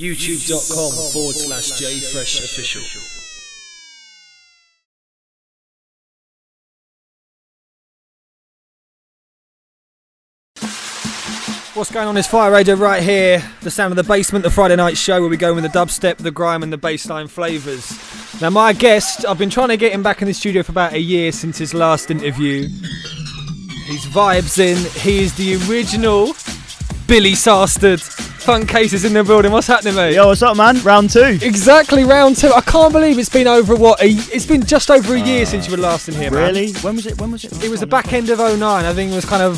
youtube.com/JFreshOfficial. What's going on? It's Fire Radio right here. The sound of the basement, the Friday night show where we go with the dubstep, the grime and the bassline flavours. Now my guest, I've been trying to get him back in the studio for about a year since his last interview. He's vibes in. He is the original Billy Sarstead. Funtcase is in the building. What's happening, mate? Yo, what's up, man? Round two. Exactly, round two. I can't believe it's been over it's been just over a year since you were last in here, man. Really? When was it? It was the back end of 09. I think it was kind of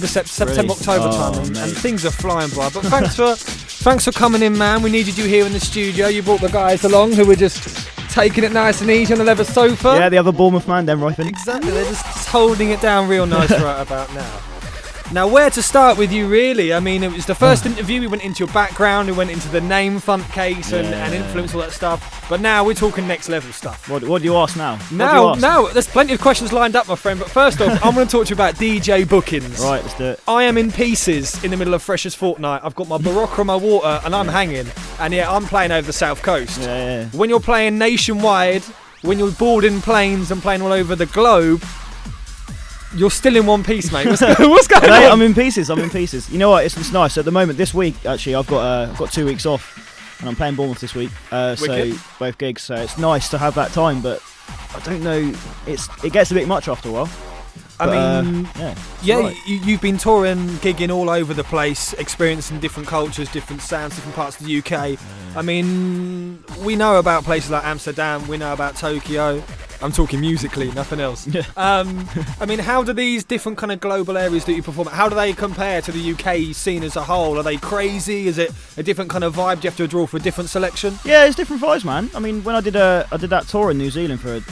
September, October time, and things are flying by. But thanks for coming in, man. We needed you here in the studio. You brought the guys along who were just taking it nice and easy on the leather sofa. Yeah, the other Bournemouth man, then, right? Exactly. They're just holding it down real nice right about now. Now, where to start with you, really? I mean, it was the first interview. We went into your background, we went into the name Funtcase and influence, all that stuff. But now we're talking next level stuff. What do you ask now? Now, there's plenty of questions lined up, my friend. But first off, I'm going to talk to you about DJ bookings. Right, let's do it. I am in pieces in the middle of Freshers Fortnight. I've got my Barocca and my water, and I'm hanging. And yeah, I'm playing over the South Coast. Yeah. When you're playing nationwide, when you're boarding planes and playing all over the globe, you're still in one piece, mate. What's going on? I'm in pieces. You know what? It's nice. At the moment, this week, actually, I've got 2 weeks off, and I'm playing Bournemouth this week. So both gigs. So it's nice to have that time, but I don't know. It gets a bit much after a while. You've been touring, gigging all over the place, experiencing different cultures, different sounds, different parts of the UK. I mean, we know about places like Amsterdam. We know about Tokyo. I'm talking musically, nothing else. I mean, how do these different kind of global areas that you perform at, how do they compare to the UK scene as a whole? Are they crazy? Is it a different kind of vibe? Do you have to draw for a different selection? Yeah, it's different vibes, man. I mean, when I did that tour in New Zealand for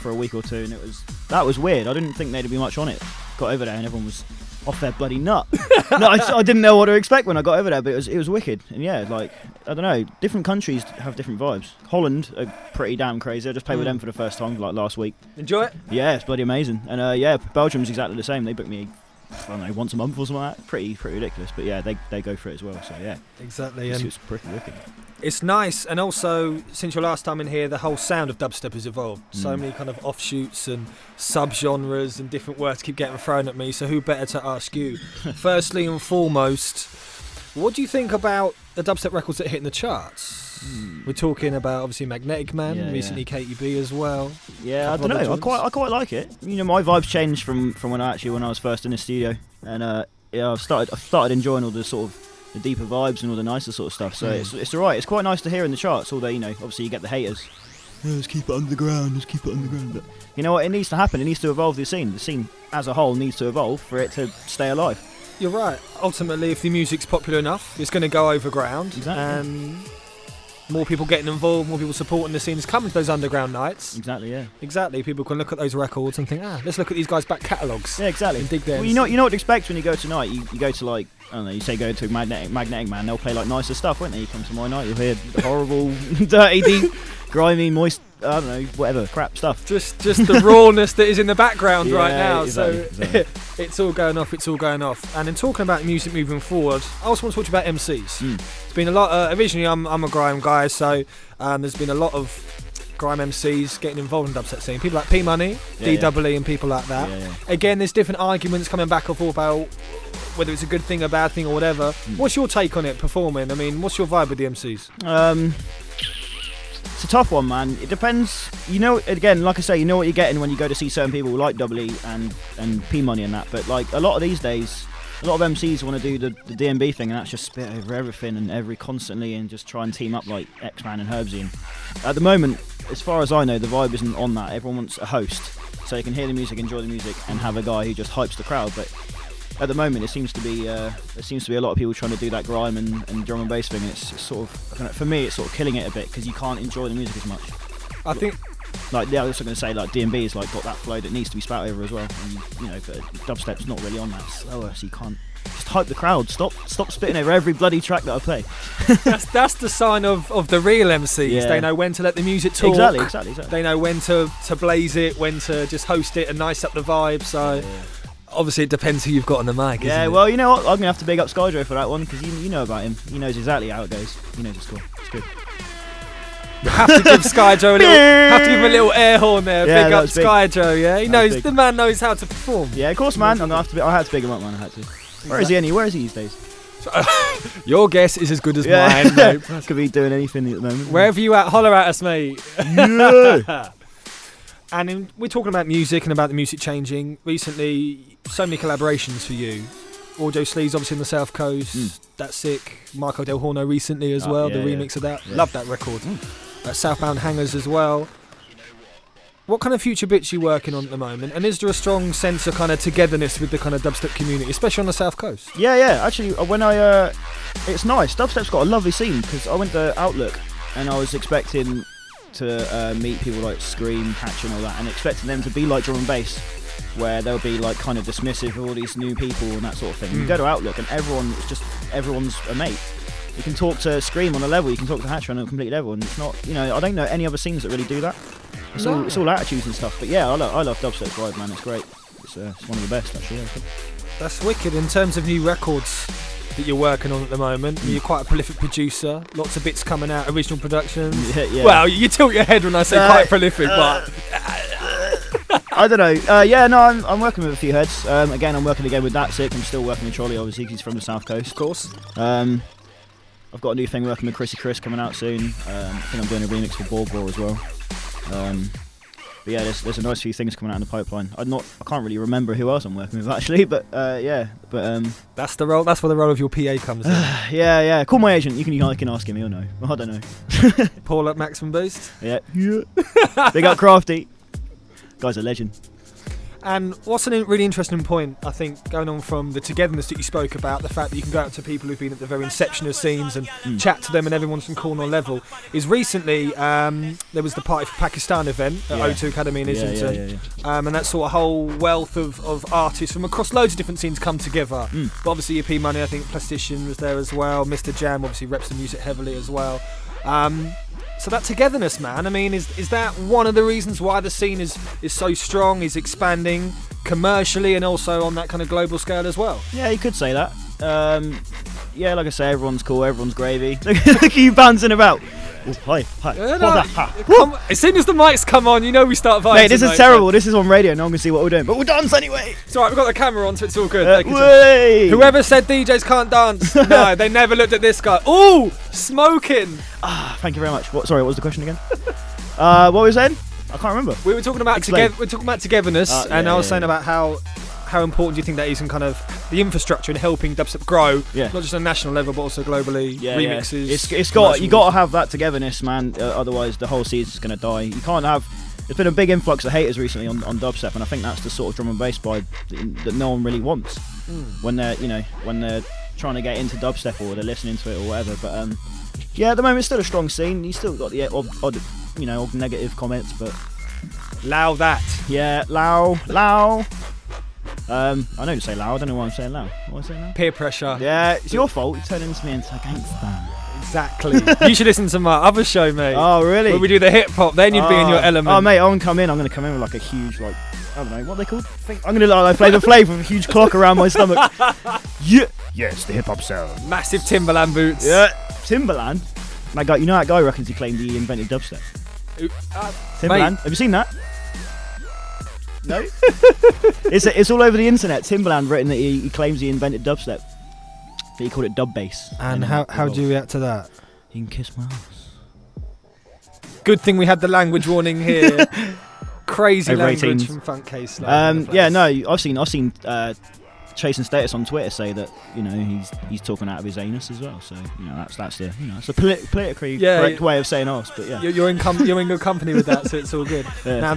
a week or two, and that was weird. I didn't think there'd be much on it. Got over there and everyone was off their bloody nut. No, I didn't know what to expect when I got over there, but it was wicked. And yeah, like, I don't know, different countries have different vibes. Holland are pretty damn crazy. I just played with them for the first time like last week. Enjoy it? Yeah, it's bloody amazing. And Belgium's exactly the same. They book me, I don't know, once a month or something like that. Pretty ridiculous, but yeah, they go for it as well. So yeah, exactly. It's pretty wicked. It's nice, and also since your last time in here, the whole sound of dubstep has evolved. So many kind of offshoots and sub-genres and different words keep getting thrown at me. So who better to ask you? Firstly and foremost, what do you think about the dubstep records that hit in the charts? We're talking about obviously Magnetic Man, recently KTB as well. Yeah, I don't know. I quite like it. You know, my vibes changed from when I was first in the studio, and I've started enjoying all the sort of the deeper vibes and all the nicer sort of stuff. So it's alright. It's quite nice to hear in the charts. Although, you know, obviously you get the haters. Let's keep it underground. But you know what? It needs to happen. It needs to evolve. The scene as a whole needs to evolve for it to stay alive. You're right. Ultimately, if the music's popular enough, it's going to go overground. Exactly. More people getting involved, more people supporting the scenes, coming to those underground nights. Exactly, yeah. Exactly. People can look at those records and think, let's look at these guys' back catalogues. Yeah, exactly. And dig there. Well, you know what to expect when you go tonight. You go to, like, I don't know, you say go to Magnetic Man, they'll play like nicer stuff, won't they? You come to my night, you'll hear horrible, dirty, deep, grimy, moist, I don't know, whatever, crap stuff. Just the rawness that is in the background right now. Exactly. It's all going off. And in talking about music moving forward, I also want to talk to you about MCs. It's been a lot, originally I'm a grime guy, so there's been a lot of grime MCs getting involved in the dubstep scene. People like P Money, D-double-E and people like that. Again, there's different arguments coming back and forth about whether it's a good thing, a bad thing or whatever. What's your take on it performing? I mean, what's your vibe with the MCs? It's a tough one, man. It depends. You know, again, like I say, you know what you're getting when you go to see certain people like Double E and P Money and that. But like a lot of these days, a lot of MCs want to do the DMB thing, and that's just spit over everything and constantly and just try and team up like X-Man and Herbsy. And at the moment, as far as I know, the vibe isn't on that. Everyone wants a host, so you can hear the music, enjoy the music, and have a guy who just hypes the crowd. But at the moment, it seems to be a lot of people trying to do that grime and drum and bass thing. And it's sort of, for me, it's sort of killing it a bit because you can't enjoy the music as much. I think, like, I was also going to say, like, DMB is like got that flow that needs to be spat over as well. And, you know, but dubstep's not really on that. It's slower, so you can't just hype the crowd. Stop spitting over every bloody track that I play. that's the sign of the real MCs. Yeah. They know when to let the music talk. Exactly. They know when to blaze it, when to just host it and nice up the vibe. So. Obviously, it depends who you've got on the mic. Yeah, isn't it? well, you know what? I'm gonna have to big up Skyjo for that one because you know about him. He knows exactly how it goes. He knows the score. It's good. You have to give Skyjo a little, have to give him a little air horn there. Yeah, big up that's big. Skyjo. Yeah, he That's knows big. the man knows how to perform. Yeah, of course, man. I had to big him up, man. I had to. Where is he? Where is he these days? Your guess is as good as mine, mate. Could be doing anything at the moment. Wherever you at, holler at us, mate. Yeah. And we're talking about music and about the music changing. Recently, so many collaborations for you. Audio Sleeves, obviously, on the South Coast. That's sick. Marco Del Horno recently as well, the remix of that. Love that record. Southbound Hangers as well. What kind of future bits are you working on at the moment? And is there a strong sense of kind of togetherness with the kind of dubstep community, especially on the South Coast? Yeah. Actually, it's nice. Dubstep's got a lovely scene because I went to Outlook and I was expecting to meet people like Scream, Hatch and all that, and expecting them to be like drum and bass, where they'll be like kind of dismissive of all these new people and that sort of thing. You go to Outlook and everyone's a mate. You can talk to Scream on a level, you can talk to Hatch on a complete level, and it's not, I don't know any other scenes that really do that. It's all attitudes and stuff. But yeah, I love Dubstep Drive, man. It's great. It's one of the best, actually. Yeah. That's wicked. In terms of new records that you're working on at the moment, you're quite a prolific producer. Lots of bits coming out, original productions. Yeah. Well, you tilt your head when I say quite prolific, but I don't know. I'm working with a few heads. Again, I'm working again with That Sick. I'm still working with Trolley, obviously, because he's from the South Coast. Of course. I've got a new thing working with Chrissy Chris coming out soon. I think I'm doing a remix for Borgor as well. But yeah, there's a nice few things coming out in the pipeline. I can't really remember who else I'm working with actually, but that's the role. That's where the role of your PA comes in. yeah. Call my agent. You can ask him. He'll know. I don't know. Paul at Maximum Boost. Yeah. Big up Crafty. Guy's a legend. And what's a really interesting point, I think, going on from the togetherness that you spoke about, the fact that you can go out to people who've been at the very inception of scenes and chat to them and everyone's from corner level, is recently there was the Party for Pakistan event at O2 Academy in Islington. And that sort of whole wealth of artists from across loads of different scenes come together. But obviously EP Money, I think Plastician was there as well. Mr. Jam obviously reps the music heavily as well. So that togetherness, man, I mean, is that one of the reasons why the scene is so strong, is expanding commercially and also on that kind of global scale as well? Yeah, you could say that. Yeah, like I say, everyone's cool, everyone's gravy. Look at you bouncing about. Oh, hi. As soon as the mics come on, you know we start vibing. Mate, this is terrible. This is on radio. No one can see what we're doing. But we'll dance anyway. It's alright, we've got the camera on, so it's all good. Whoever said DJs can't dance, no, they never looked at this guy. Ooh, smoking. Thank you very much. What was the question again? What were we saying? I can't remember. We were talking about togetherness, and I was saying about how important do you think that is in kind of the infrastructure and helping dubstep grow, not just on a national level but also globally, remixes. It's got you got to have that togetherness, man. Otherwise, the whole scene's just going to die. You can't have. There's been a big influx of haters recently on dubstep, and I think that's the sort of drum and bass vibe that no one really wants when they're trying to get into dubstep or they're listening to it or whatever. But yeah, at the moment it's still a strong scene. You still got the odd negative comments, but Lao that. Yeah, Lao. I know you say loud. I don't know why I'm saying loud. What am I saying now? Peer pressure. Yeah, it's your fault. You turn into me into a gangster. Exactly. You should listen to my other show, mate. Oh, really? When we do the hip hop, then you'd be in your element. Oh, mate, I'm going to come in with like a huge, like, I don't know, what are they called? I'm going to like Flavor Flav with a huge clock around my stomach. Yeah. Yes, the hip hop sound. Massive Timbaland boots. Yeah. Timbaland? That guy, you know that guy reckons he claimed he invented dubstep? Timbaland? Mate. Have you seen that? No? It's all over the internet. Timbaland written that he claims he invented dubstep. But he called it dub bass. And how do you react to that? You can kiss my ass. Good thing we had the language warning here. Crazy over language 18s. From Funtcase. Yeah, no, I've seen Chasing Status on Twitter say that he's talking out of his anus as well. So that's the politically correct way of saying arse. But yeah, you're in good company with that, so it's all good. Yeah. Now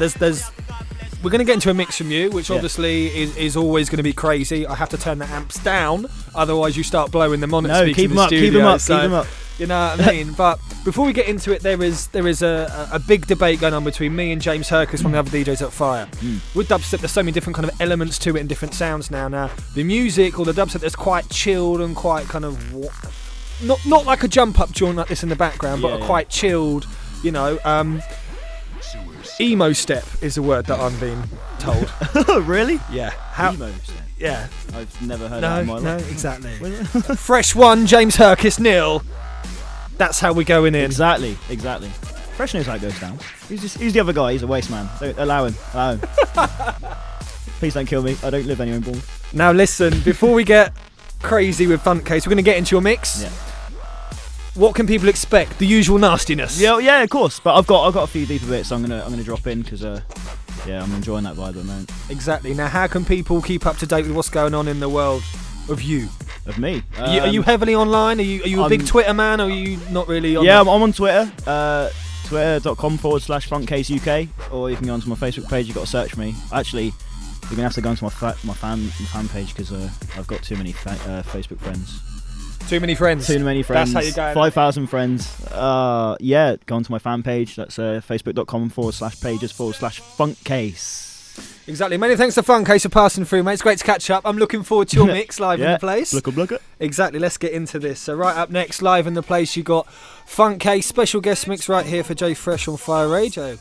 we're going to get into a mix from you, which obviously is always going to be crazy. I have to turn the amps down, otherwise you start blowing them on and speaking in the studio. Keep them up. You know what I mean? But before we get into it, there is a big debate going on between me and James Hercus from the other DJs at Fire. With dubstep, there's so many different kind of elements to it and different sounds now. Now, the music or the dubstep that's quite chilled and quite kind of not like a jump up joint like this in the background, but quite chilled. Emo step is a word that I'm being told. Really? Yeah. Emo step. Yeah. I've never heard that in my life. No, exactly. Fresh one, James Herkis, nil. That's how we're going in. Exactly. Fresh knows how it goes down. Who's the other guy? He's a waste man. Don't allow him. Please don't kill me. I don't live anywhere in Bournemouth. Now listen, before we get crazy with Funtcase, we're going to get into your mix. Yeah. What can people expect? The usual nastiness. Yeah, of course. But I've got a few deeper bits. I'm gonna drop in because I'm enjoying that vibe at the moment. Exactly. Now, how can people keep up to date with what's going on in the world of you? Of me. Are you heavily online? Are you a big Twitter man, or are you not really on? Yeah, I'm on Twitter. Twitter.com/Funtcase UK, or you can go onto my Facebook page. You've got to search me. Actually, you're gonna have to go onto my fan page because I've got too many Facebook friends. Too many friends. That's how you're going. 5,000 friends. Yeah, go onto my fan page. That's facebook.com/pages/Funtcase. Exactly. Many thanks to Funtcase for passing through, mate. It's great to catch up. I'm looking forward to your mix live in the place. Look it. Exactly. Let's get into this. So right up next, live in the place, you got Funtcase special guest mix right here for J Fresh on Fire Radio.